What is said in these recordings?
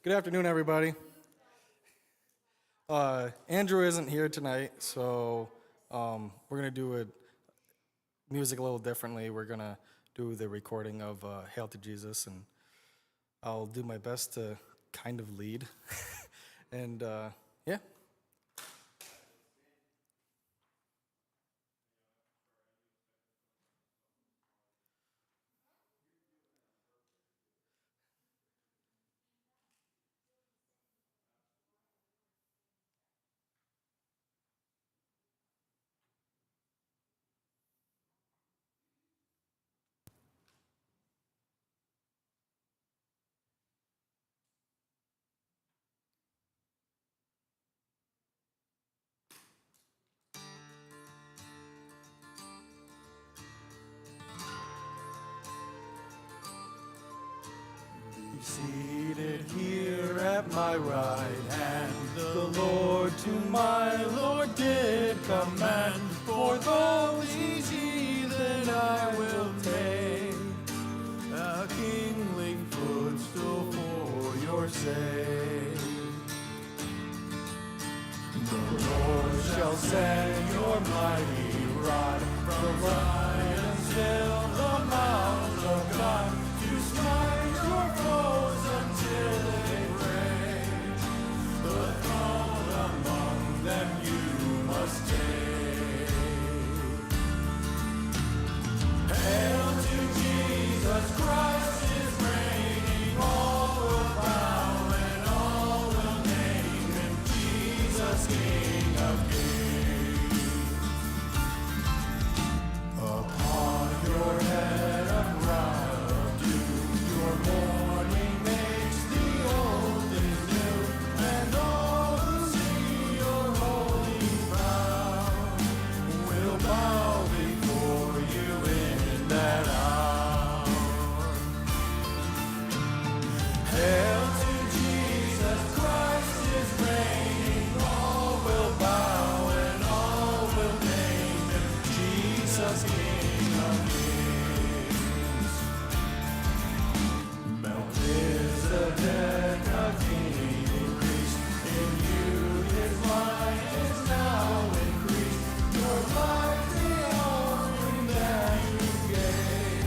Good afternoon, everybody. Andrew isn't here tonight, so we're going to do music a little differently. We're going to do the recording of Hail to Jesus, and I'll do my best to kind of lead. And yeah. Seated here at my right hand, the Lord to my Lord did command, for those heathen I will take a kingly footstool for your sake. The Lord shall send your mighty rod from Zion's hill, the mount of God, to smite your foes until they break. The throne among them you must take. Hail to Jesus Christ is reigning, all will bow and all will name him Jesus, King of kings. Upon your head a crown of dew, your morning makes the old things new, and all who see your holy crown will bow before you in that hour. Hail to Jesus Christ is reigning, all will bow and all will name him Jesus, King of kings. Melchizedek, a king priest, in you his line is now increased. Your life the offering that you gave,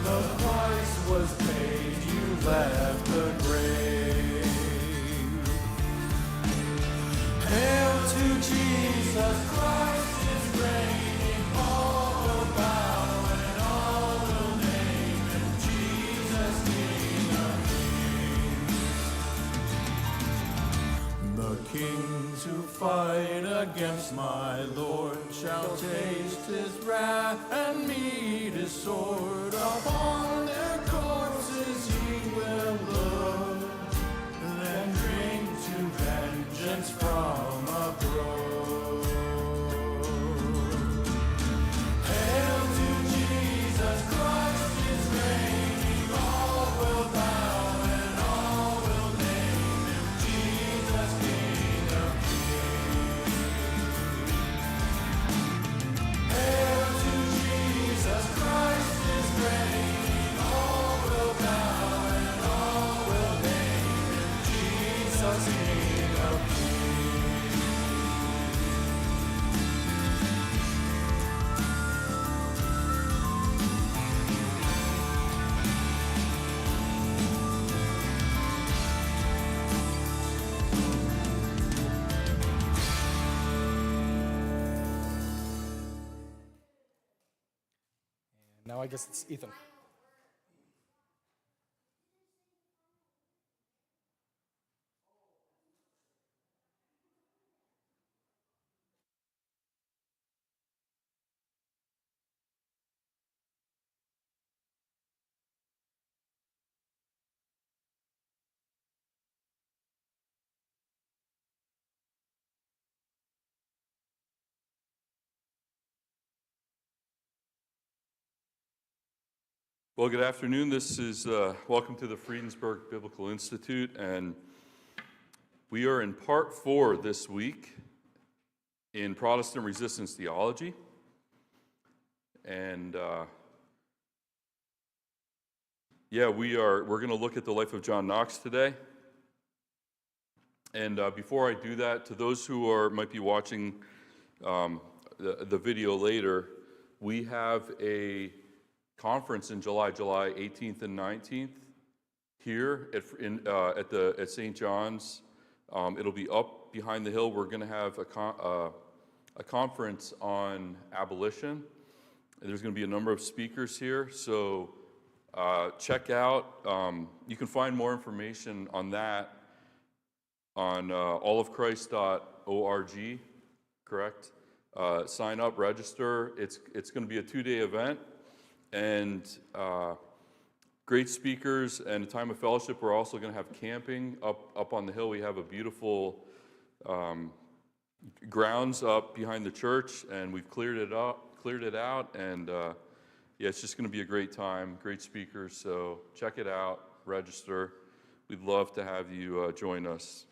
the price was paid, you left the grave. Hail to Jesus Christ is reigning, all will bow and all will name him Jesus, King of kings. The kings who fight against my Lord shall taste his wrath and meet his sword. Upon their corpses he will look, then drink to vengeance from abroad. Hail to Jesus Christ is reigning, all will bow and all will name him Jesus, King of kings. Hail to Jesus Christ is reigning, all will bow and all will name him Jesus, King of kings. Now I guess it's Ethan. Well, good afternoon. This is welcome to the Friedensburg Biblical Institute, and we are in part 4 this week in Protestant resistance theology. And we're going to look at the life of John Knox today. And before I do that, to those who might be watching the video later, we have a conference in July 18th and 19th here at St. John's. It'll be up behind the hill. We're going to have a conference on abolition. And there's going to be a number of speakers here, so check out. You can find more information on that on allofchrist.org, correct? Sign up, register. It's going to be a 2-day event, and great speakers and a time of fellowship. We're also going to have camping up on the hill. We have a beautiful grounds up behind the church, and we've cleared it out, and yeah, it's just going to be a great time, great speakers, so check it out, register. We'd love to have you join us.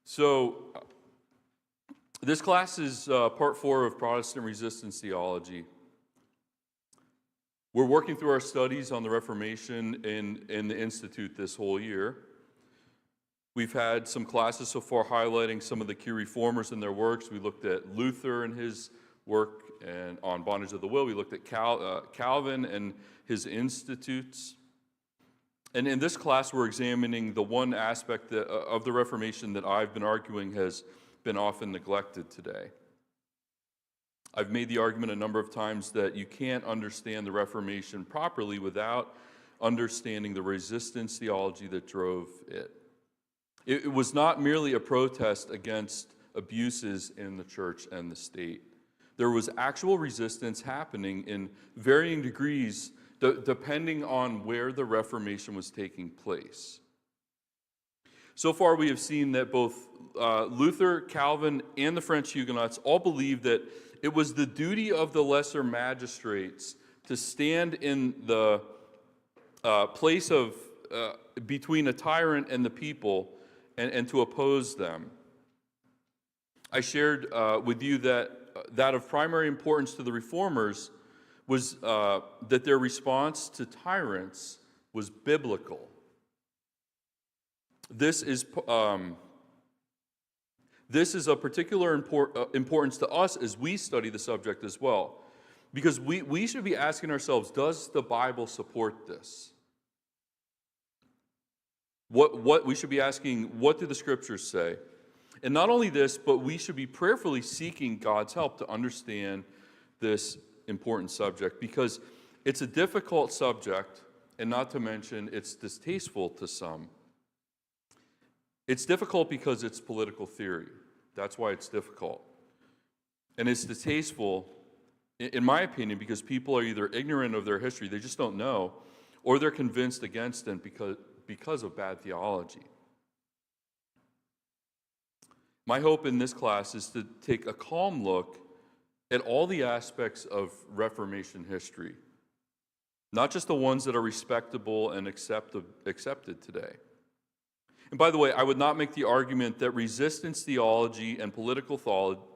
So this class is part 4 of Protestant Resistance Theology. We're working through our studies on the Reformation in the Institute this whole year. We've had some classes so far highlighting some of the key reformers and their works. We looked at Luther and his work and on bondage of the will. We looked at Calvin and his institutes. And in this class, we're examining the one aspect of the Reformation that I've been arguing has been often neglected today. I've made the argument a number of times that you can't understand the Reformation properly without understanding the resistance theology that drove it. It was not merely a protest against abuses in the church and the state. There was actual resistance happening in varying degrees depending on where the Reformation was taking place. So far, we have seen that both Luther, Calvin, and the French Huguenots all believed that it was the duty of the lesser magistrates to stand in the place of between a tyrant and the people and to oppose them. I shared with you that of primary importance to the reformers was that their response to tyrants was biblical. This is of particular importance to us as we study the subject as well, because we should be asking ourselves, does the Bible support this? What we should be asking, what do the scriptures say? And not only this, but we should be prayerfully seeking God's help to understand this important subject, because it's a difficult subject, and not to mention it's distasteful to some. It's difficult because it's political theory. That's why it's difficult. And it's distasteful, in my opinion, because people are either ignorant of their history, they just don't know, or they're convinced against it because of bad theology. My hope in this class is to take a calm look at all the aspects of Reformation history, not just the ones that are respectable and accepted today. And by the way, I would not make the argument that resistance theology and political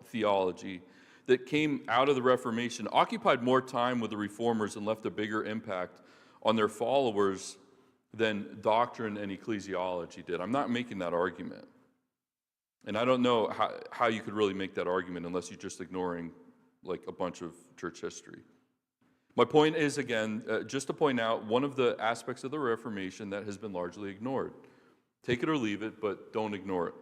theology that came out of the Reformation occupied more time with the reformers and left a bigger impact on their followers than doctrine and ecclesiology did. I'm not making that argument. And I don't know how you could really make that argument unless you're just ignoring like a bunch of church history. My point is, again, just to point out one of the aspects of the Reformation that has been largely ignored. Take it or leave it, but don't ignore it.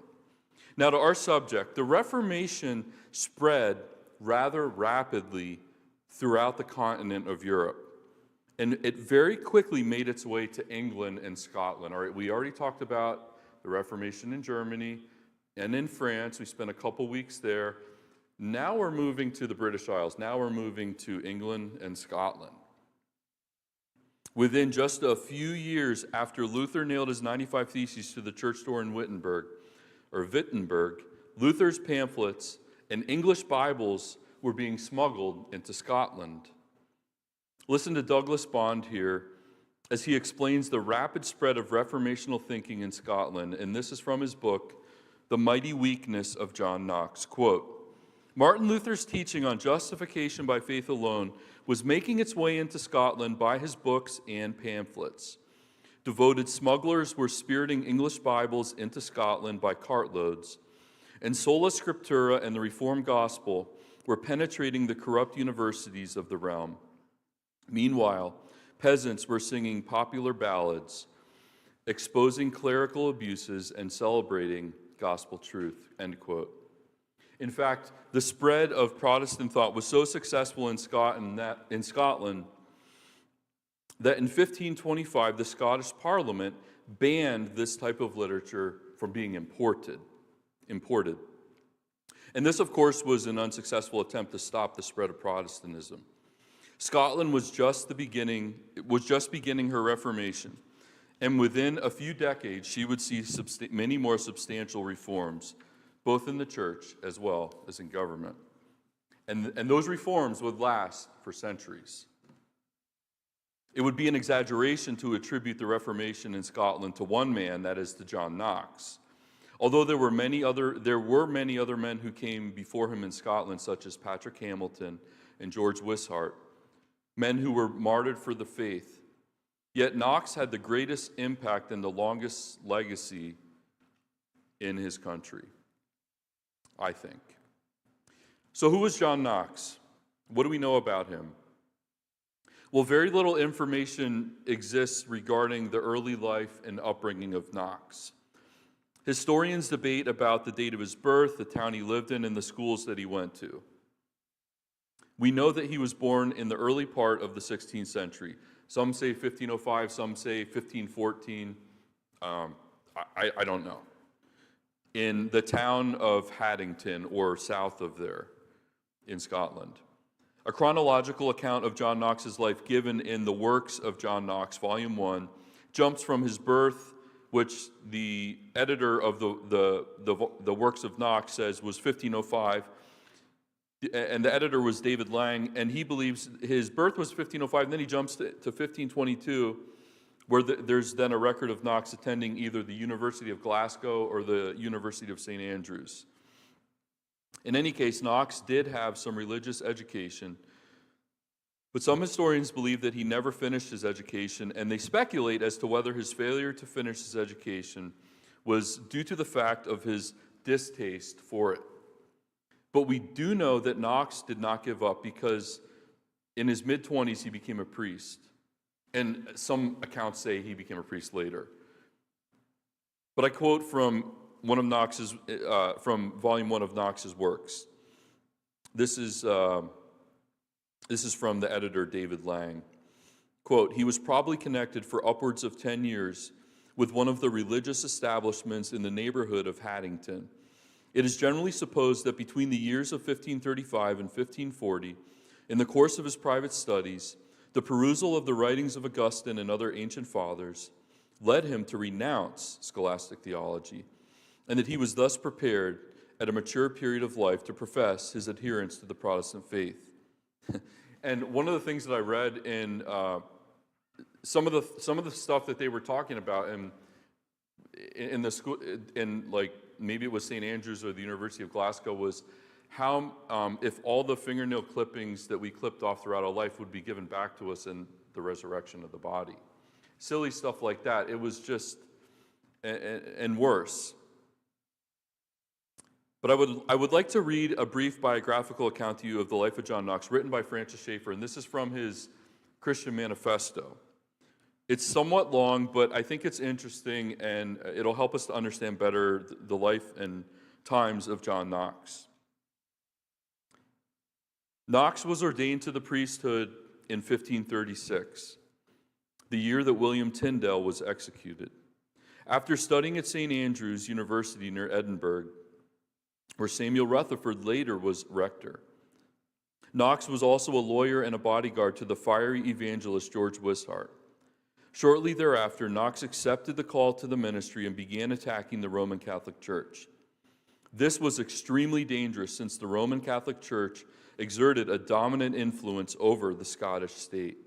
Now to our subject, the Reformation spread rather rapidly throughout the continent of Europe. And it very quickly made its way to England and Scotland. All right, we already talked about the Reformation in Germany and in France. We spent a couple weeks there. Now we're moving to the British Isles. Now we're moving to England and Scotland. Within just a few years after Luther nailed his 95 Theses to the church door in Wittenberg, Luther's pamphlets and English Bibles were being smuggled into Scotland. Listen to Douglas Bond here as he explains the rapid spread of reformational thinking in Scotland, and this is from his book, The Mighty Weakness of John Knox. Quote, Martin Luther's teaching on justification by faith alone was making its way into Scotland by his books and pamphlets. Devoted smugglers were spiriting English Bibles into Scotland by cartloads, and sola scriptura and the Reformed gospel were penetrating the corrupt universities of the realm. Meanwhile, peasants were singing popular ballads, exposing clerical abuses and celebrating gospel truth, end quote. In fact, the spread of Protestant thought was so successful in Scotland that in 1525, the Scottish Parliament banned this type of literature from being imported. And this, of course, was an unsuccessful attempt to stop the spread of Protestantism. Scotland was just beginning her Reformation, and within a few decades, she would see many more substantial reforms, both in the church as well as in government. And those reforms would last for centuries. It would be an exaggeration to attribute the Reformation in Scotland to one man, that is, to John Knox. Although there were many other men who came before him in Scotland, such as Patrick Hamilton and George Wishart, men who were martyred for the faith. Yet Knox had the greatest impact and the longest legacy in his country, I think. So who was John Knox? What do we know about him? Well, very little information exists regarding the early life and upbringing of Knox. Historians debate about the date of his birth, the town he lived in, and the schools that he went to. We know that he was born in the early part of the 16th century. Some say 1505, some say 1514. I don't know. In the town of Haddington, or south of there, in Scotland. A chronological account of John Knox's life given in the Works of John Knox, Volume 1, jumps from his birth, which the editor of the Works of Knox says was 1505, and the editor was David Lang, and he believes his birth was 1505, and then he jumps to 1522, where there's then a record of Knox attending either the University of Glasgow or the University of St. Andrews. In any case, Knox did have some religious education, but some historians believe that he never finished his education, and they speculate as to whether his failure to finish his education was due to the fact of his distaste for it. But we do know that Knox did not give up, because in his mid-20s he became a priest, and some accounts say he became a priest later. But I quote from from Volume 1 of Knox's works. This is from the editor, David Lang. Quote, "He was probably connected for upwards of 10 years with one of the religious establishments in the neighborhood of Haddington. It is generally supposed that between the years of 1535 and 1540, in the course of his private studies, the perusal of the writings of Augustine and other ancient fathers led him to renounce scholastic theology, and that he was thus prepared at a mature period of life to profess his adherence to the Protestant faith." And one of the things that I read in some of the stuff that they were talking about in the school, in like maybe it was St. Andrews or the University of Glasgow, was how if all the fingernail clippings that we clipped off throughout our life would be given back to us in the resurrection of the body. Silly stuff like that. It was just, and worse. But I would like to read a brief biographical account to you of the life of John Knox, written by Francis Schaeffer, and this is from his Christian Manifesto. It's somewhat long, but I think it's interesting, and it'll help us to understand better the life and times of John Knox. Knox was ordained to the priesthood in 1536, the year that William Tyndale was executed. After studying at St. Andrews University near Edinburgh, where Samuel Rutherford later was rector. Knox was also a lawyer and a bodyguard to the fiery evangelist George Wishart. Shortly thereafter, Knox accepted the call to the ministry and began attacking the Roman Catholic Church. This was extremely dangerous, since the Roman Catholic Church exerted a dominant influence over the Scottish state.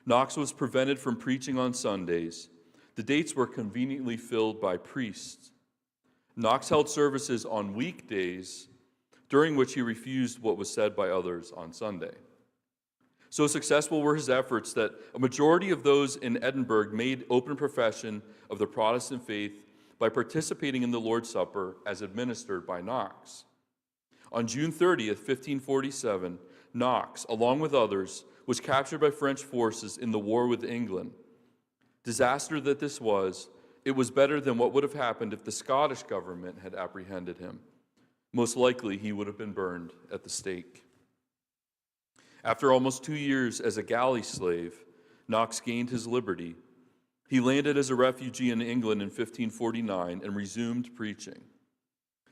Knox was prevented from preaching on Sundays. The dates were conveniently filled by priests. Knox held services on weekdays, during which he refused what was said by others on Sunday. So successful were his efforts that a majority of those in Edinburgh made open profession of the Protestant faith by participating in the Lord's Supper as administered by Knox. On June 30th, 1547, Knox, along with others, was captured by French forces in the war with England. Disaster that this was, it was better than what would have happened if the Scottish government had apprehended him. Most likely, he would have been burned at the stake. After almost 2 years as a galley slave, Knox gained his liberty. He landed as a refugee in England in 1549 and resumed preaching.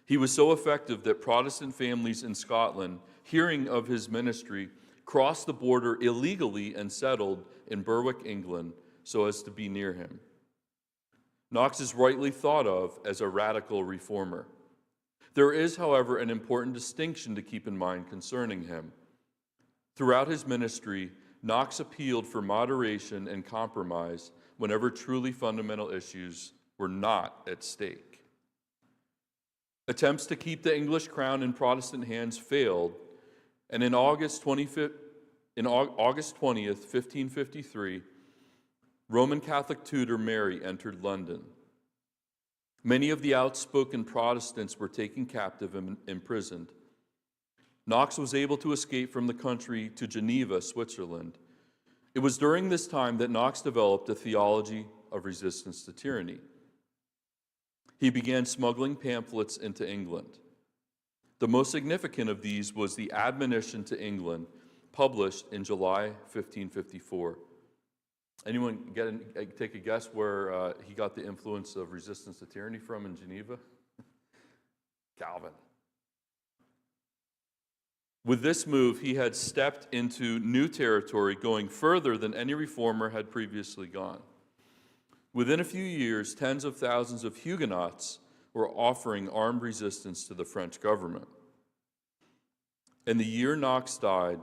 He was so effective that Protestant families in Scotland, hearing of his ministry, crossed the border illegally and settled in Berwick, England, so as to be near him. Knox is rightly thought of as a radical reformer. There is, however, an important distinction to keep in mind concerning him. Throughout his ministry, Knox appealed for moderation and compromise whenever truly fundamental issues were not at stake. Attempts to keep the English crown in Protestant hands failed, and in August 20th, 1553, Roman Catholic tutor Mary entered London. Many of the outspoken Protestants were taken captive and imprisoned. Knox was able to escape from the country to Geneva, Switzerland. It was during this time that Knox developed a theology of resistance to tyranny. He began smuggling pamphlets into England. The most significant of these was the Admonition to England, published in July 1554. Anyone take a guess where he got the influence of resistance to tyranny from in Geneva? Calvin. With this move, he had stepped into new territory, going further than any reformer had previously gone. Within a few years, tens of thousands of Huguenots were offering armed resistance to the French government. And the year Knox died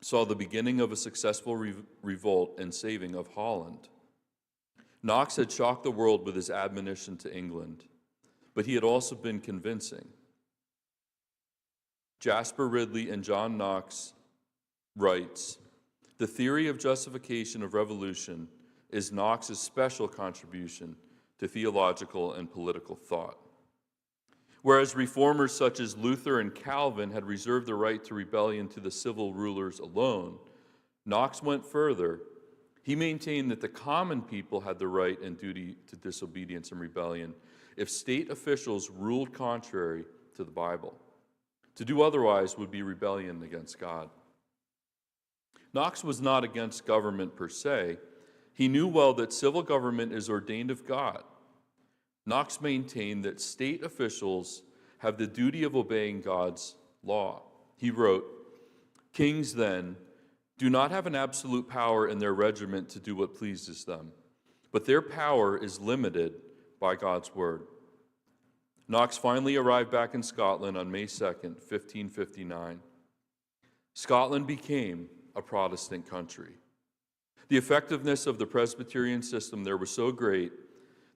saw the beginning of a successful revolt and saving of Holland. Knox had shocked the world with his admonition to England, but he had also been convincing. Jasper Ridley and John Knox writes, "The theory of justification of revolution is Knox's special contribution to theological and political thought. Whereas reformers such as Luther and Calvin had reserved the right to rebellion to the civil rulers alone, Knox went further. He maintained that the common people had the right and duty to disobedience and rebellion if state officials ruled contrary to the Bible. To do otherwise would be rebellion against God." Knox was not against government per se. He knew well that civil government is ordained of God. Knox maintained that state officials have the duty of obeying God's law. He wrote, "Kings, then, do not have an absolute power in their regiment to do what pleases them, but their power is limited by God's word." Knox finally arrived back in Scotland on May 2nd, 1559. Scotland became a Protestant country. The effectiveness of the Presbyterian system there was so great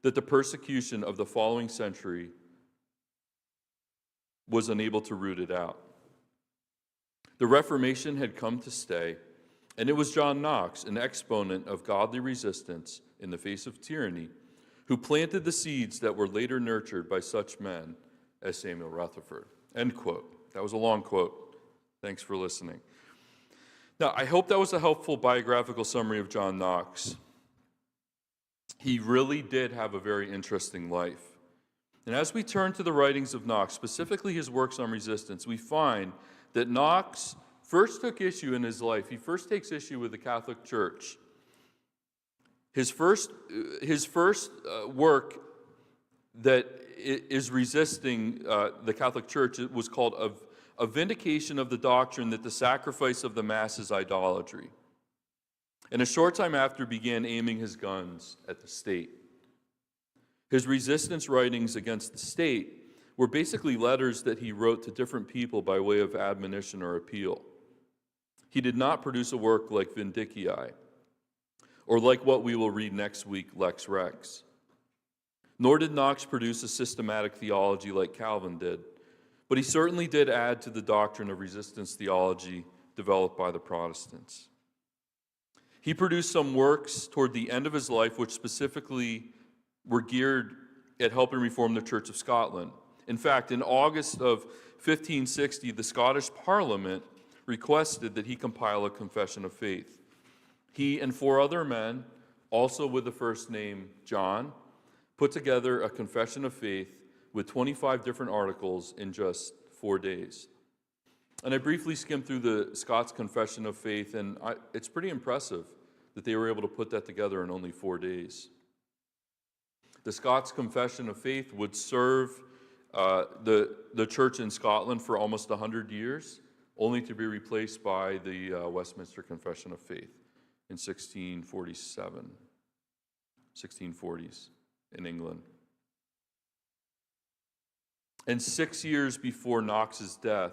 that the persecution of the following century was unable to root it out. The Reformation had come to stay, and it was John Knox, an exponent of godly resistance in the face of tyranny, who planted the seeds that were later nurtured by such men as Samuel Rutherford. End quote. That was a long quote. Thanks for listening. Now, I hope that was a helpful biographical summary of John Knox. He really did have a very interesting life. And as we turn to the writings of Knox, specifically his works on resistance, we find that Knox first took issue in his life. He first takes issue with the Catholic Church. His first work that is resisting the Catholic Church was called a vindication of the doctrine that the sacrifice of the Mass is idolatry. And a short time after began aiming his guns at the state. His resistance writings against the state were basically letters that he wrote to different people by way of admonition or appeal. He did not produce a work like Vindicii, or like what we will read next week, Lex Rex. Nor did Knox produce a systematic theology like Calvin did, but he certainly did add to the doctrine of resistance theology developed by the Protestants. He produced some works toward the end of his life which specifically were geared at helping reform the Church of Scotland. In fact, in August of 1560, the Scottish Parliament requested that he compile a confession of faith. He and 4 other men, also with the first name John, put together a confession of faith with 25 different articles in just 4 days. And I briefly skimmed through the Scots Confession of Faith, and it's pretty impressive that they were able to put that together in only 4 days. The Scots Confession of Faith would serve the church in Scotland for almost 100 years, only to be replaced by the Westminster Confession of Faith in 1640s in England. And 6 years before Knox's death,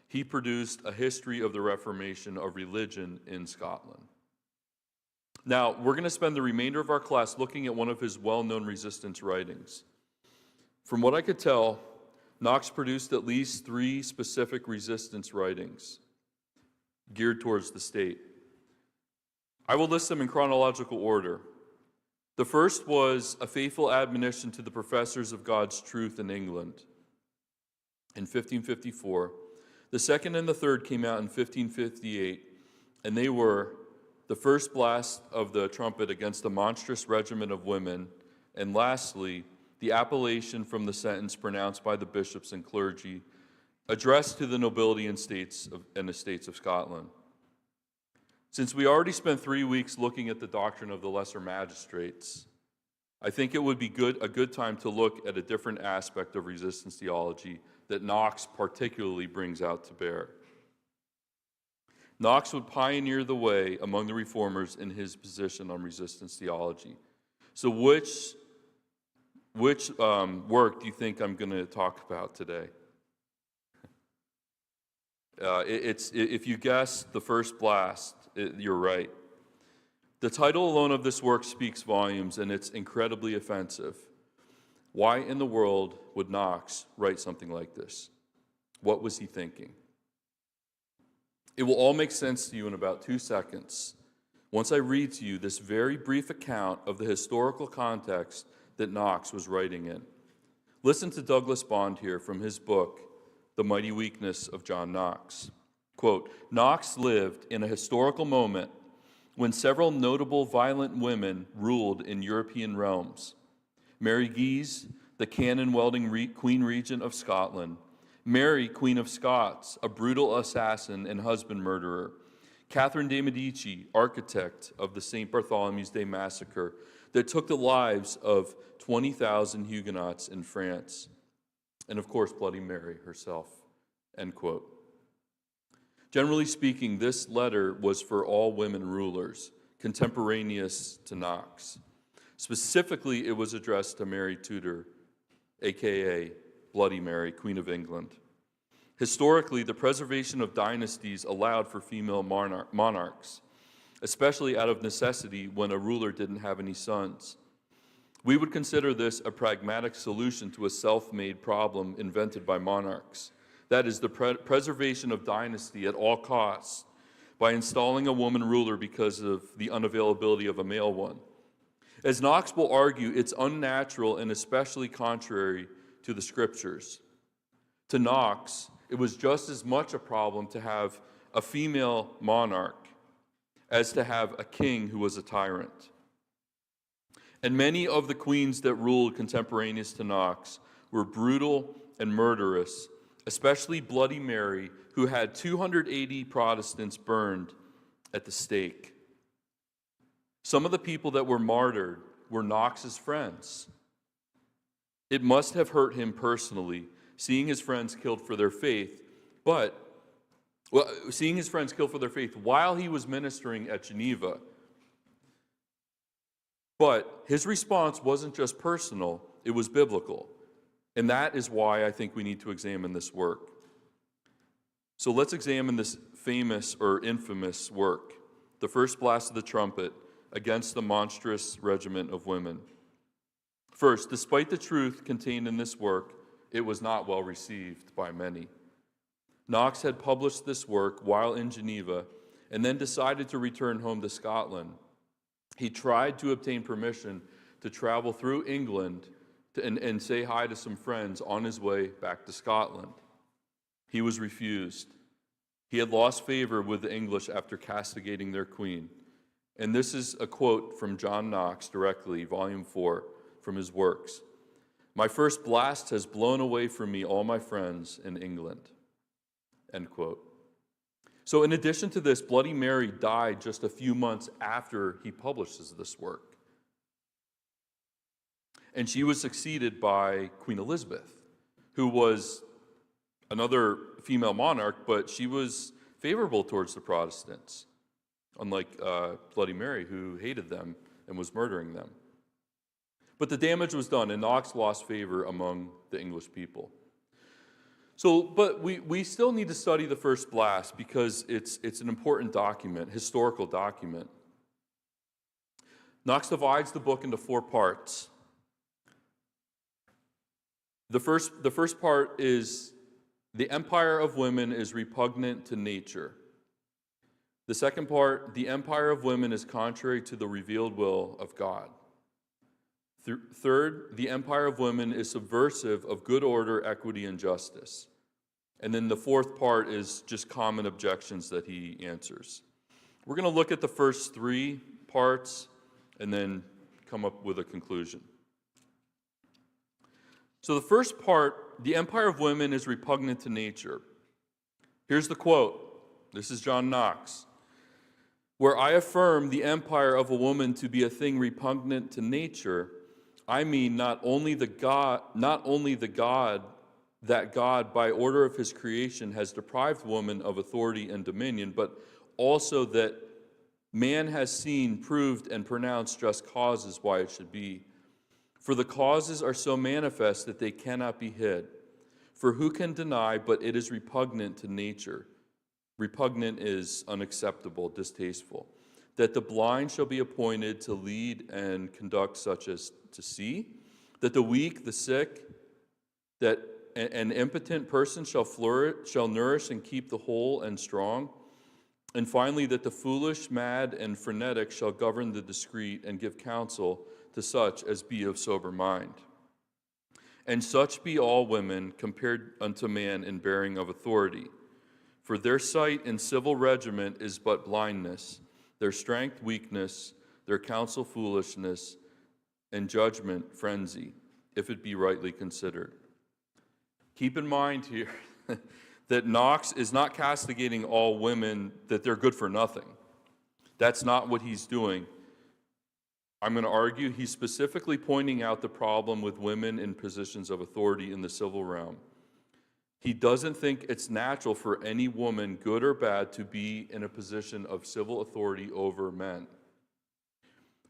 he produced a history of the Reformation of religion in Scotland. Now, we're going to spend the remainder of our class looking at one of his well-known resistance writings. From what I could tell, Knox produced at least 3 specific resistance writings geared towards the state. I will list them in chronological order. The first was a faithful admonition to the professors of God's truth in England in 1554. The second and the third came out in 1558, and they were the first blast of the trumpet against the monstrous regimen of women, and lastly, the appellation from the sentence pronounced by the bishops and clergy, addressed to the nobility and estates of Scotland. Since we already spent 3 weeks looking at the doctrine of the lesser magistrates, I think it would be a good time to look at a different aspect of resistance theology that Knox particularly brings out to bear. Knox would pioneer the way among the reformers in his position on resistance theology. So which work do you think I'm going to talk about today? If you guessed the first blast, you're right. The title alone of this work speaks volumes, and it's incredibly offensive. Why in the world would Knox write something like this? What was he thinking? It will all make sense to you in about 2 seconds once I read to you this very brief account of the historical context that Knox was writing in. Listen to Douglas Bond here from his book, The Mighty Weakness of John Knox. Quote, Knox lived in a historical moment when several notable violent women ruled in European realms. Mary Guise, the cannon-wielding Queen Regent of Scotland. Mary, Queen of Scots, a brutal assassin and husband murderer. Catherine de' Medici, architect of the St. Bartholomew's Day massacre that took the lives of 20,000 Huguenots in France. And of course, Bloody Mary herself, end quote. Generally speaking, this letter was for all women rulers, contemporaneous to Knox. Specifically, it was addressed to Mary Tudor, a.k.a. Bloody Mary, Queen of England. Historically, the preservation of dynasties allowed for female monarchs, especially out of necessity when a ruler didn't have any sons. We would consider this a pragmatic solution to a self-made problem invented by monarchs. That is, the preservation of dynasty at all costs by installing a woman ruler because of the unavailability of a male one. As Knox will argue, it's unnatural and especially contrary to the scriptures. To Knox, it was just as much a problem to have a female monarch as to have a king who was a tyrant. And many of the queens that ruled contemporaneous to Knox were brutal and murderous, especially Bloody Mary, who had 280 Protestants burned at the stake. Some of the people that were martyred were Knox's friends. It must have hurt him personally, seeing his friends killed for their faith, while he was ministering at Geneva. But his response wasn't just personal, it was biblical. And that is why I think we need to examine this work. So let's examine this famous or infamous work, The First Blast of the Trumpet Against the Monstrous Regiment of Women. First, despite the truth contained in this work, it was not well received by many. Knox had published this work while in Geneva, and then decided to return home to Scotland, he tried to obtain permission to travel through England and say hi to some friends on his way back to Scotland. He was refused. He had lost favor with the English after castigating their queen. And this is a quote from John Knox directly, volume 4, from his works. "My first blast has blown away from me all my friends in England." End quote. So in addition to this, Bloody Mary died just a few months after he publishes this work. And she was succeeded by Queen Elizabeth, who was another female monarch, but she was favorable towards the Protestants, unlike Bloody Mary, who hated them and was murdering them. But the damage was done, and Knox lost favor among the English people. But we still need to study the First Blast because it's an important document, historical document. Knox divides the book into 4 parts. The first part is the empire of women is repugnant to nature. The second part, the empire of women is contrary to the revealed will of God. Third, the empire of women is subversive of good order, equity, and justice. And then the fourth part is just common objections that he answers. We're going to look at the first 3 parts and then come up with a conclusion. So the first part, the empire of women is repugnant to nature. Here's the quote. This is John Knox. "Where I affirm the empire of a woman to be a thing repugnant to nature, I mean not only that God, by order of his creation, has deprived woman of authority and dominion, but also that man has seen, proved, and pronounced just causes why it should be. For the causes are so manifest that they cannot be hid. For who can deny, but it is repugnant to nature?" Repugnant is unacceptable, distasteful. "That the blind shall be appointed to lead and conduct such as to see, that the weak, the sick, that an impotent person shall nourish and keep the whole and strong, and finally that the foolish, mad, and frenetic shall govern the discreet and give counsel to such as be of sober mind. And such be all women compared unto man in bearing of authority. For their sight in civil regiment is but blindness, their strength weakness, their counsel foolishness, and judgment frenzy, if it be rightly considered." Keep in mind here that Knox is not castigating all women that they're good for nothing. That's not what he's doing. I'm going to argue he's specifically pointing out the problem with women in positions of authority in the civil realm. He doesn't think it's natural for any woman, good or bad, to be in a position of civil authority over men.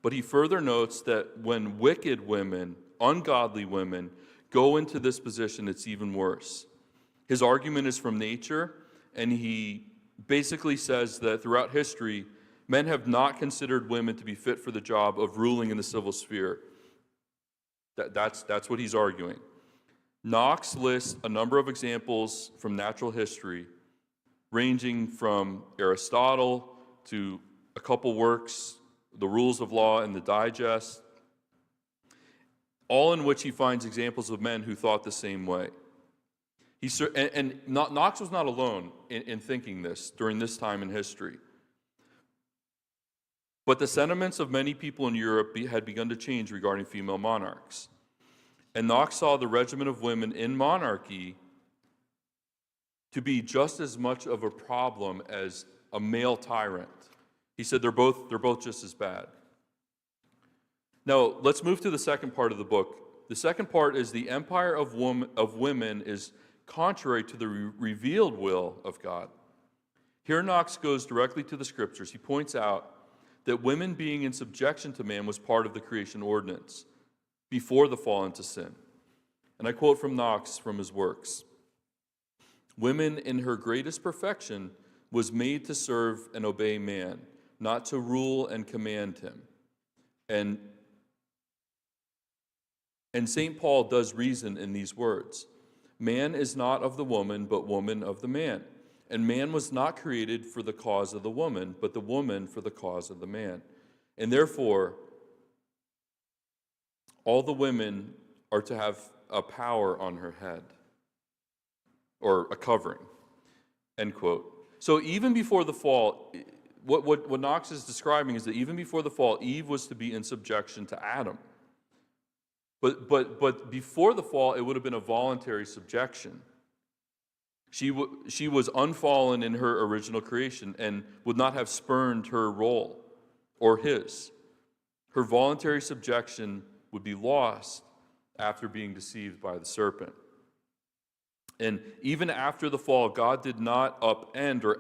But he further notes that when wicked women, ungodly women, go into this position, it's even worse. His argument is from nature, and he basically says that throughout history, men have not considered women to be fit for the job of ruling in the civil sphere. That's what he's arguing. Knox lists a number of examples from natural history, ranging from Aristotle to a couple works, The Rules of Law and the Digest, all in which he finds examples of men who thought the same way. Knox was not alone in thinking this during this time in history. But the sentiments of many people in Europe had begun to change regarding female monarchs. And Knox saw the regimen of women in monarchy to be just as much of a problem as a male tyrant. He said they're both just as bad. Now, let's move to the second part of the book. The second part is the empire of women is contrary to the revealed will of God. Here Knox goes directly to the scriptures. He points out that women being in subjection to man was part of the creation ordinance before the fall into sin. And I quote from Knox from his works. "Women in her greatest perfection was made to serve and obey man, not to rule and command him." And St. Paul does reason in these words. "Man is not of the woman, but woman of the man. And man was not created for the cause of the woman, but the woman for the cause of the man. And therefore, all the women are to have a power on her head, or a covering, end quote. So even before the fall, what Knox is describing is that even before the fall, Eve was to be in subjection to Adam. But before the fall, it would have been a voluntary subjection. She was unfallen in her original creation and would not have spurned her role or his. Her voluntary subjection would be lost after being deceived by the serpent. And even after the fall, God did not upend or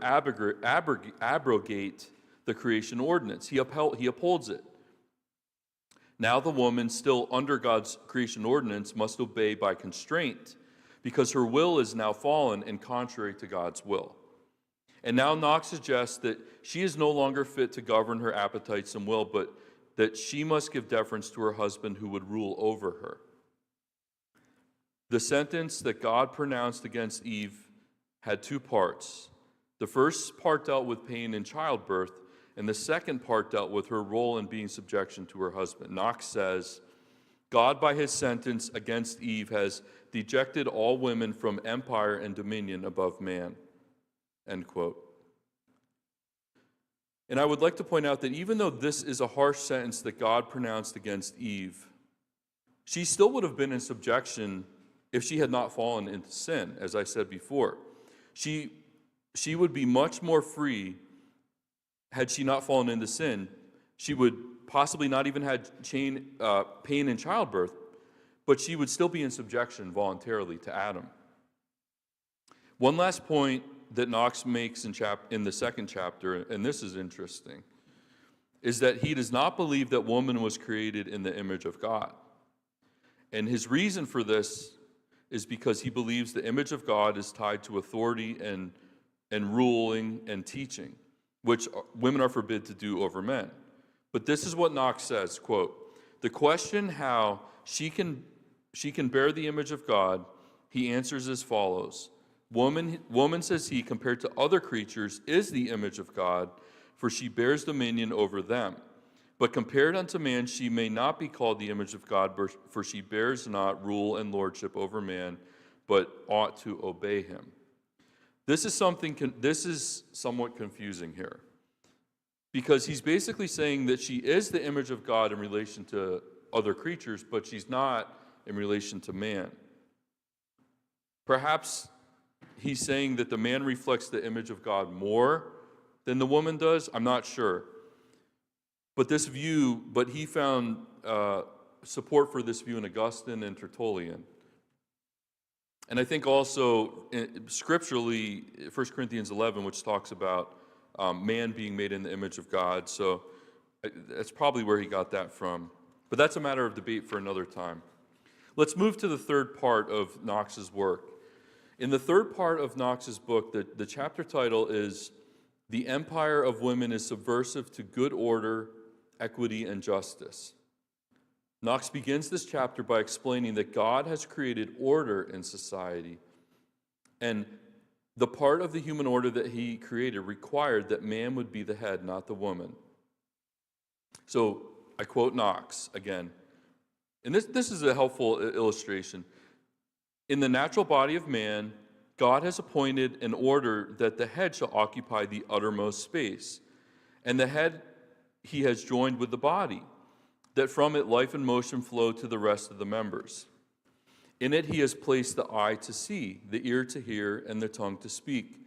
abrogate the creation ordinance. He upholds it. Now the woman, still under God's creation ordinance, must obey by constraint, because her will is now fallen and contrary to God's will. And now Knox suggests that she is no longer fit to govern her appetites and will, but that she must give deference to her husband who would rule over her. The sentence that God pronounced against Eve had two parts. The first part dealt with pain in childbirth, and the second part dealt with her role in being subjection to her husband. Knox says, God, by his sentence against Eve, has dejected all women from empire and dominion above man. End quote. And I would like to point out that even though this is a harsh sentence that God pronounced against Eve, she still would have been in subjection if she had not fallen into sin, as I said before. She would be much more free had she not fallen into sin. She would possibly not even have pain in childbirth, but she would still be in subjection voluntarily to Adam. One last point that Knox makes in the second chapter, and this is interesting, is that he does not believe that woman was created in the image of God. And his reason for this is because he believes the image of God is tied to authority and ruling and teaching, which women are forbid to do over men. But this is what Knox says, quote, the question how she can bear the image of God, he answers as follows. Woman, says he, compared to other creatures, is the image of God, for she bears dominion over them. But compared unto man, she may not be called the image of God, for she bears not rule and lordship over man, but ought to obey him. This is somewhat confusing here, because he's basically saying that she is the image of God in relation to other creatures, but she's not in relation to man. Perhaps he's saying that the man reflects the image of God more than the woman does. I'm not sure. But he found support for this view in Augustine and Tertullian. And I think also scripturally, 1 Corinthians 11, which talks about man being made in the image of God. So that's probably where he got that from. But that's a matter of debate for another time. Let's move to the third part of Knox's work. In the third part of Knox's book, the chapter title is The Empire of Women is Subversive to Good Order, Equity, and Justice. Knox begins this chapter by explaining that God has created order in society, and the part of the human order that he created required that man would be the head, not the woman. So I quote Knox again, and this is a helpful illustration. In the natural body of man, God has appointed an order that the head shall occupy the uttermost space, and the head he has joined with the body, that from it life and motion flow to the rest of the members. In it he has placed the eye to see, the ear to hear, and the tongue to speak,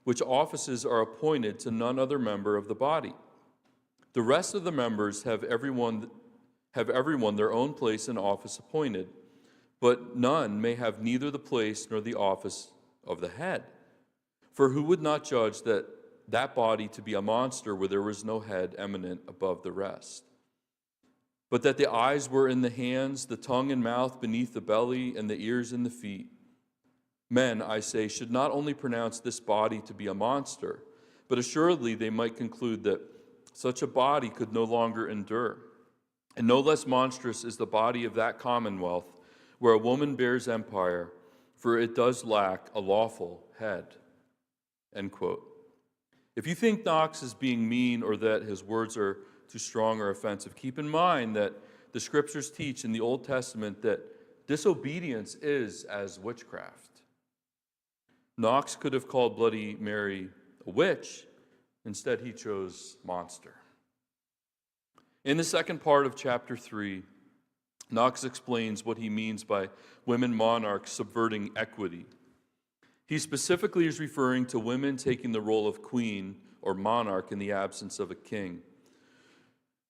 which offices are appointed to none other member of the body. The rest of the members have everyone their own place and office appointed, but none may have neither the place nor the office of the head. For who would not judge that body to be a monster where there was no head eminent above the rest? But that the eyes were in the hands, the tongue and mouth beneath the belly, and the ears in the feet. Men, I say, should not only pronounce this body to be a monster, but assuredly they might conclude that such a body could no longer endure. And no less monstrous is the body of that commonwealth where a woman bears empire, for it does lack a lawful head. End quote. If you think Knox is being mean or that his words are too strong or offensive, keep in mind that the scriptures teach in the Old Testament that disobedience is as witchcraft. Knox could have called Bloody Mary a witch. Instead, he chose monster. In the second part of chapter 3, Knox explains what he means by women monarchs subverting equity. He specifically is referring to women taking the role of queen or monarch in the absence of a king.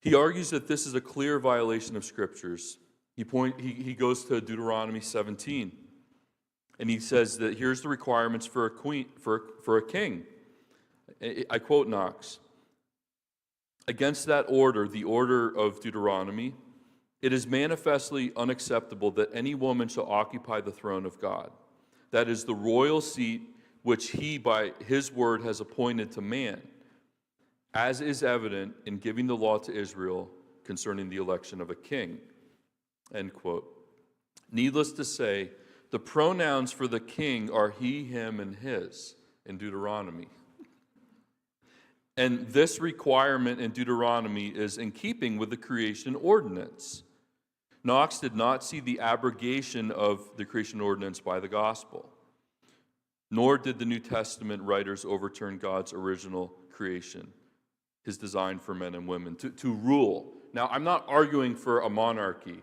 He argues that this is a clear violation of scriptures. He goes to Deuteronomy 17, and he says that here's the requirements for a queen, for a king. I quote Knox, "Against that order, the order of Deuteronomy, it is manifestly unacceptable that any woman shall occupy the throne of God. That is the royal seat which he by his word has appointed to man, as is evident in giving the law to Israel concerning the election of a king." End quote. Needless to say, the pronouns for the king are he, him, and his in Deuteronomy. And this requirement in Deuteronomy is in keeping with the creation ordinance. Knox did not see the abrogation of the creation ordinance by the gospel, nor did the New Testament writers overturn God's original creation, his design for men and women, to rule. Now, I'm not arguing for a monarchy,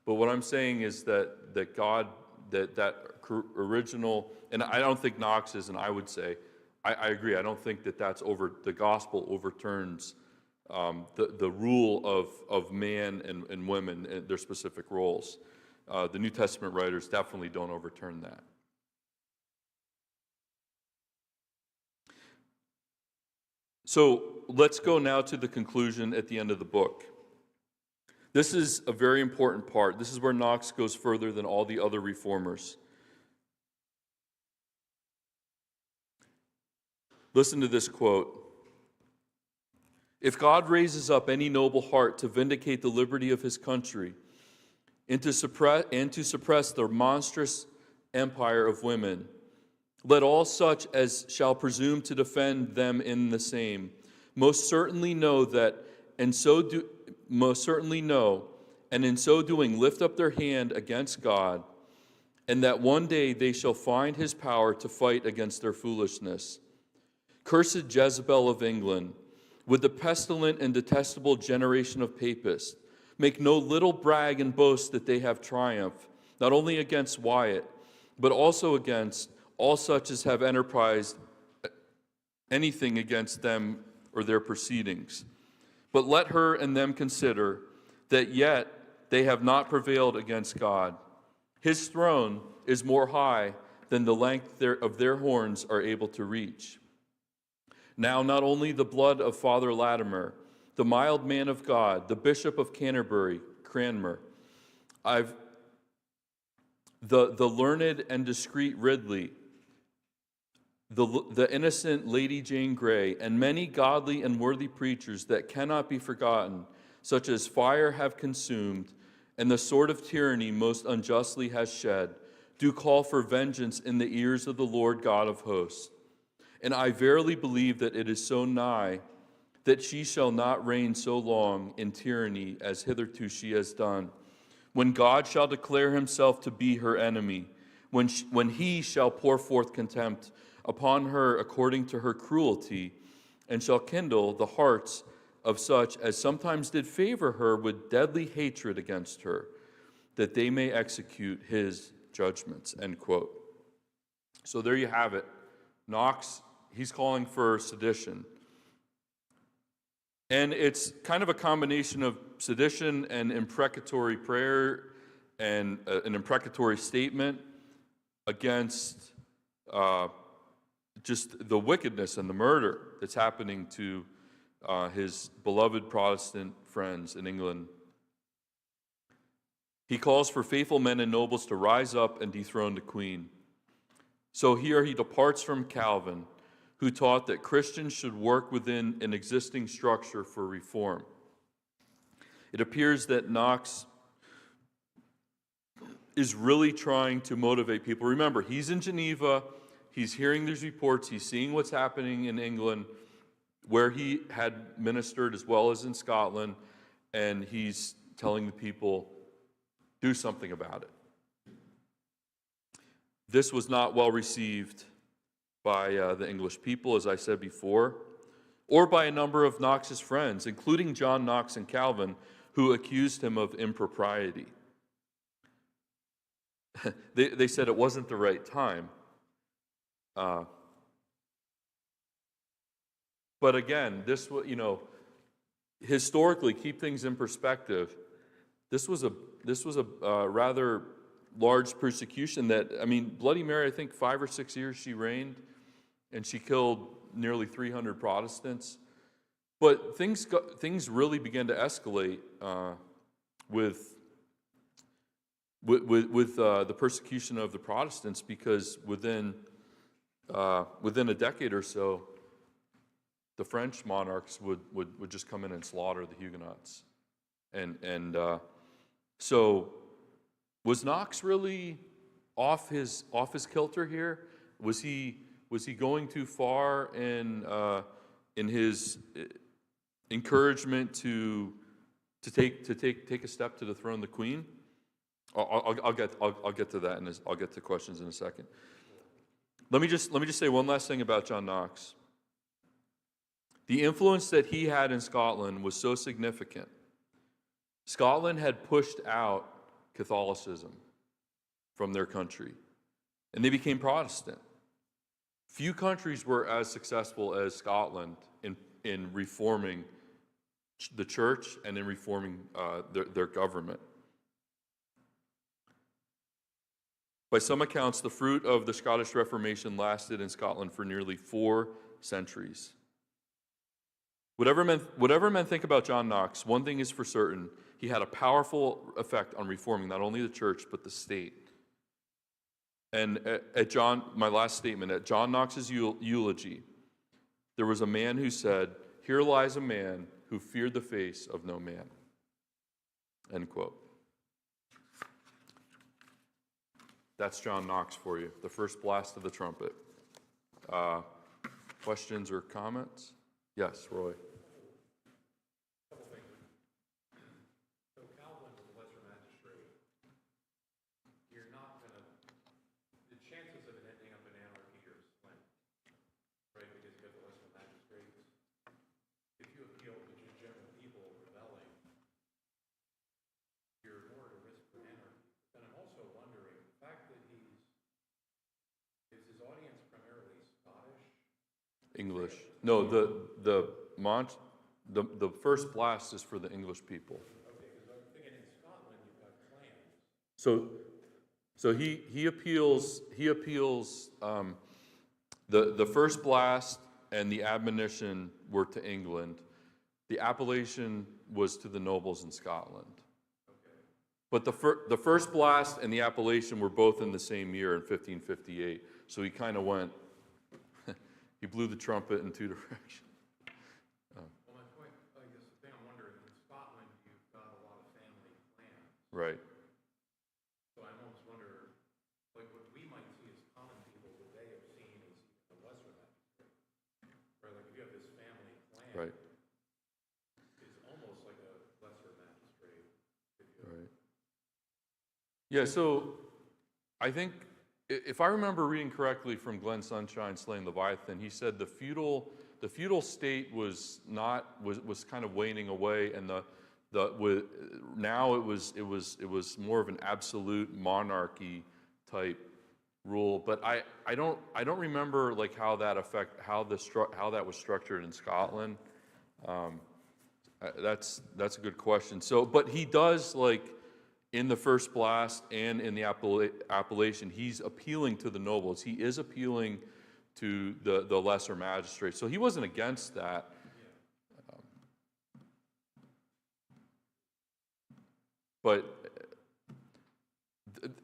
but what I'm saying is that God, that original, and I don't think Knox is, and I would say, I agree, I don't think that the gospel overturns the rule of man and women and their specific roles. The New Testament writers definitely don't overturn that. So let's go now to the conclusion at the end of the book. This is a very important part. This is where Knox goes further than all the other reformers. Listen to this quote. "If God raises up any noble heart to vindicate the liberty of his country and to suppress the monstrous empire of women, let all such as shall presume to defend them in the same most certainly know, and in so doing lift up their hand against God, and that one day they shall find his power to fight against their foolishness. Cursed Jezebel of England, with the pestilent and detestable generation of papists, make no little brag and boast that they have triumphed, not only against Wyatt, but also against all such as have enterprised anything against them or their proceedings. But let her and them consider that yet they have not prevailed against God. His throne is more high than the length of their horns are able to reach. Now not only the blood of Father Latimer, the mild man of God, the Bishop of Canterbury, Cranmer, the learned and discreet Ridley, the innocent Lady Jane Grey, and many godly and worthy preachers that cannot be forgotten, such as fire have consumed, and the sword of tyranny most unjustly has shed, do call for vengeance in the ears of the Lord God of hosts. And I verily believe that it is so nigh that she shall not reign so long in tyranny as hitherto she has done, when God shall declare himself to be her enemy, when he shall pour forth contempt upon her according to her cruelty, and shall kindle the hearts of such as sometimes did favor her with deadly hatred against her, that they may execute his judgments." End quote. So there you have it. Knox, he's calling for sedition. And it's kind of a combination of sedition and imprecatory prayer and an imprecatory statement against just the wickedness and the murder that's happening to his beloved Protestant friends in England. He calls for faithful men and nobles to rise up and dethrone the Queen. So here he departs from Calvin, who taught that Christians should work within an existing structure for reform. It appears that Knox is really trying to motivate people. Remember, he's in Geneva, he's hearing these reports. He's seeing what's happening in England, where he had ministered as well as in Scotland, and he's telling the people, do something about it. This was not well received by the English people, as I said before, or by a number of Knox's friends, including John Knox and Calvin, who accused him of impropriety. They said it wasn't the right time. But again, this was, historically, keep things in perspective. This was a rather large persecution Bloody Mary, I think 5 or 6 years she reigned, and she killed nearly 300 Protestants. But things really began to escalate with the persecution of the Protestants, because within a decade or so, the French monarchs would just come in and slaughter the Huguenots, and so was Knox really off his kilter here? Was he going too far in his encouragement to take a step to dethrone the Queen? I'll get to that, and I'll get to questions in a second. Let me just say one last thing about John Knox. The influence that he had in Scotland was so significant. Scotland had pushed out Catholicism from their country, and they became Protestant. Few countries were as successful as Scotland in reforming the church and in reforming their government. By some accounts, the fruit of the Scottish Reformation lasted in Scotland for nearly 4 centuries. Whatever men think about John Knox, one thing is for certain: he had a powerful effect on reforming not only the church but the state. And my last statement, at John Knox's eulogy, there was a man who said, "Here lies a man who feared the face of no man." End quote. That's John Knox for you, the first blast of the trumpet. Questions or comments? Yes, Roy. Couple things. So Calvin was a lesser magistrate. You're not going to, the chances of it ending up in anarchy are slim, right? Because you have the lesser magistrates. If you appeal to just general people rebelling, you're more at a risk for anarchy. And I'm also wondering, the fact that is his audience primarily Scottish? English. No, the first blast is for the English people. Okay, because I'm thinking in Scotland you've got clans. So he appeals the first blast and the admonition were to England. The appellation was to the nobles in Scotland. Okay. But the first blast and the appellation were both in the same year in 1558. So he kind of went. He blew the trumpet in 2 directions. Well, my point, I guess the thing I'm wondering, in Scotland, you've got a lot of family clans. Right. So I almost wonder, like what we might see as common people, would they have seen as a lesser magistrate? Or like if you have this family clan, Right. it's almost like a lesser magistrate. Right. Yeah, so I think, if I remember reading correctly from Glenn Sunshine Slaying Leviathan, he said the feudal state was kind of waning away, and now it was more of an absolute monarchy type rule. But I don't remember like how that was structured in Scotland. That's a good question. So, but he does, like, in the first blast and in the appellation, he's appealing to the nobles. He is appealing to the lesser magistrates. So he wasn't against that. But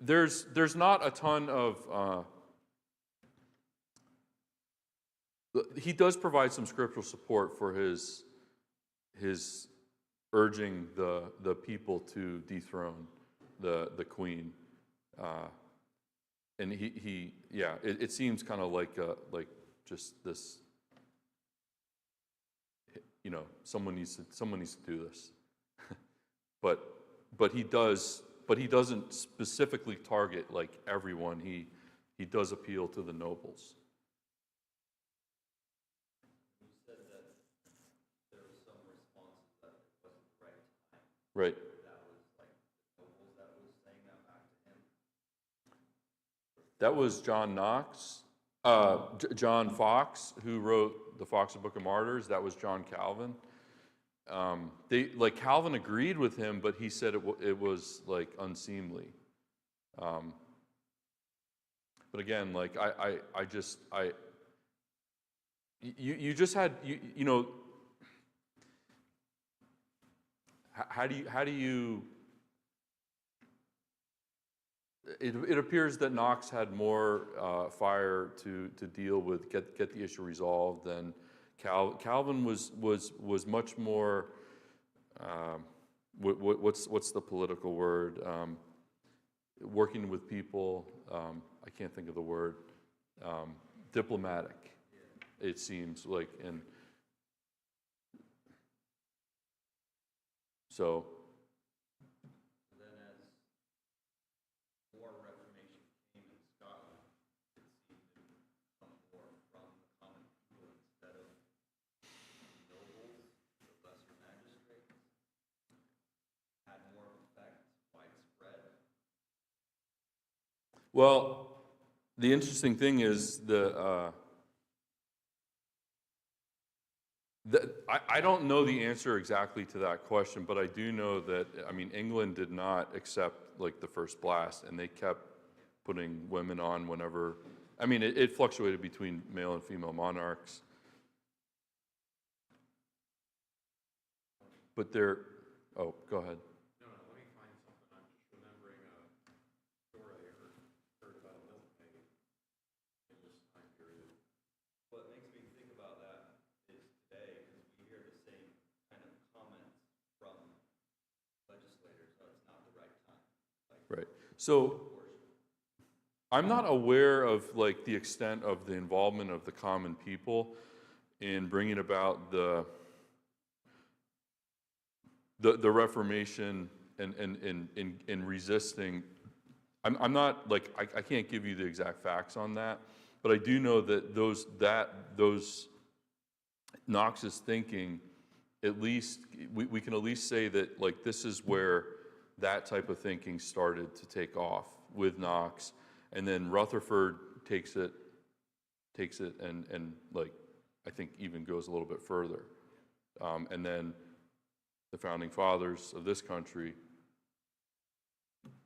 there's not a ton of... he does provide some scriptural support for his urging the people to dethrone the queen. and yeah, it seems kind of like just this, someone needs to do this. but he doesn't specifically target like everyone. He does appeal to the nobles. You said that there were some responses that it wasn't the right time. Right. That was like the nobles that was saying that back to him. That was John Knox, John Fox, who wrote the Fox and Book of Martyrs. That was John Calvin. Calvin agreed with him, but he said it was like unseemly. But again, like you just had how do you it appears that Knox had more fire to deal with, get the issue resolved than Calvin was much more what's the political word, working with people, I can't think of the word, diplomatic, it seems like. And so then as more Reformation came in Scotland, it seemed to come more from the common people instead of nobles, the lesser magistrates, had more effect, widespread. well, the interesting thing is I don't know the answer exactly to that question, but I do know that, England did not accept like the first blast, and they kept putting women on whenever, it fluctuated between male and female monarchs. But oh, go ahead. No, let me find something. I'm just remembering a story I heard about a milkmaid in this time period. What makes me think about that is today, because we hear the same kind of comments from legislators, oh, it's not the right time. Right. So I'm not aware of like the extent of the involvement of the common people in bringing about the Reformation and in resisting. I'm not like I can't give you the exact facts on that, but I do know that those Knox's thinking, at least we can at least say that like this is where that type of thinking started to take off with Knox, and then Rutherford takes it and like I think even goes a little bit further, and then the founding fathers of this country,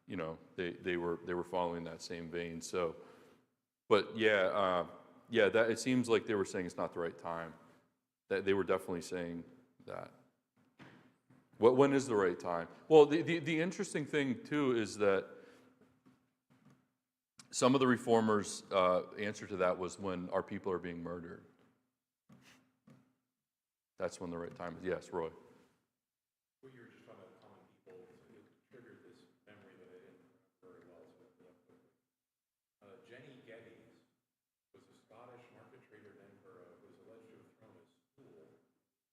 they were following that same vein. So, but yeah, that it seems like they were saying it's not the right time. That they were definitely saying that. When is the right time? Well, the interesting thing too is that some of the reformers' answer to that was when our people are being murdered. That's when the right time is. Yes, Roy. Well, you were just talking about common people, so it triggered this memory that I didn't remember very well, so I'll pull up quickly. Jenny Geddes was a Scottish market trader in Edinburgh who was alleged to have thrown a stool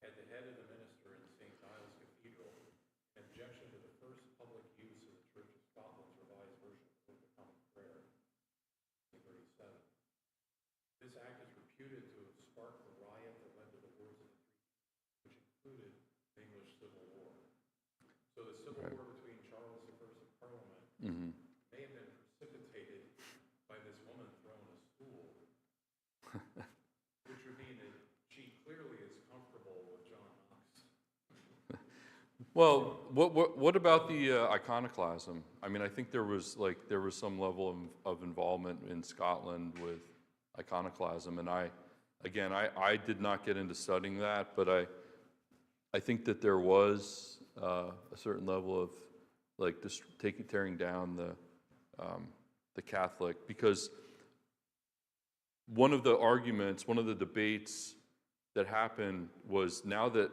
at the head of the minister in St. Giles Cathedral in objection to the first public use of the Church of Scotland's revised version of the Book of Common Prayer, 1937. This act is reputed to have sparked the riot that led to the wars of the Three, which included the English Civil War. So the Civil War between Charles I and Parliament may have been precipitated by this woman throwing a stool, which would mean that she clearly is comfortable with John Knox. Well, what about the iconoclasm? I think there was some level of involvement in Scotland with iconoclasm, and I did not get into studying that, but I think that there was a certain level of like just tearing down the Catholic, because one of the debates that happened was now that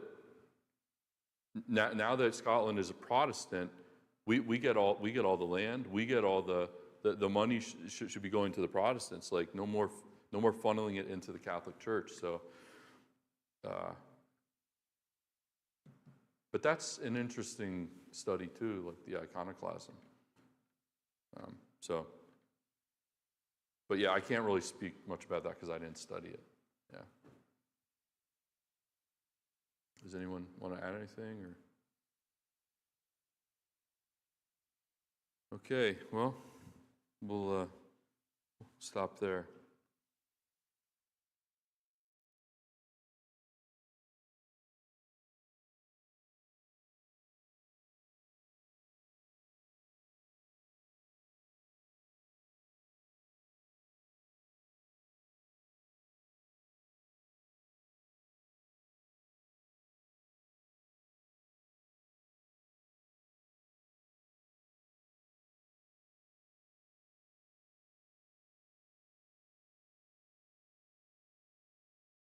Scotland is a Protestant, we get all the land, we get all the the money should be going to the Protestants. Like no more funneling it into the Catholic Church. So, but that's an interesting study too, like the iconoclasm. But yeah, I can't really speak much about that because I didn't study it. Yeah. Does anyone want to add anything or? Okay, well, we'll stop there.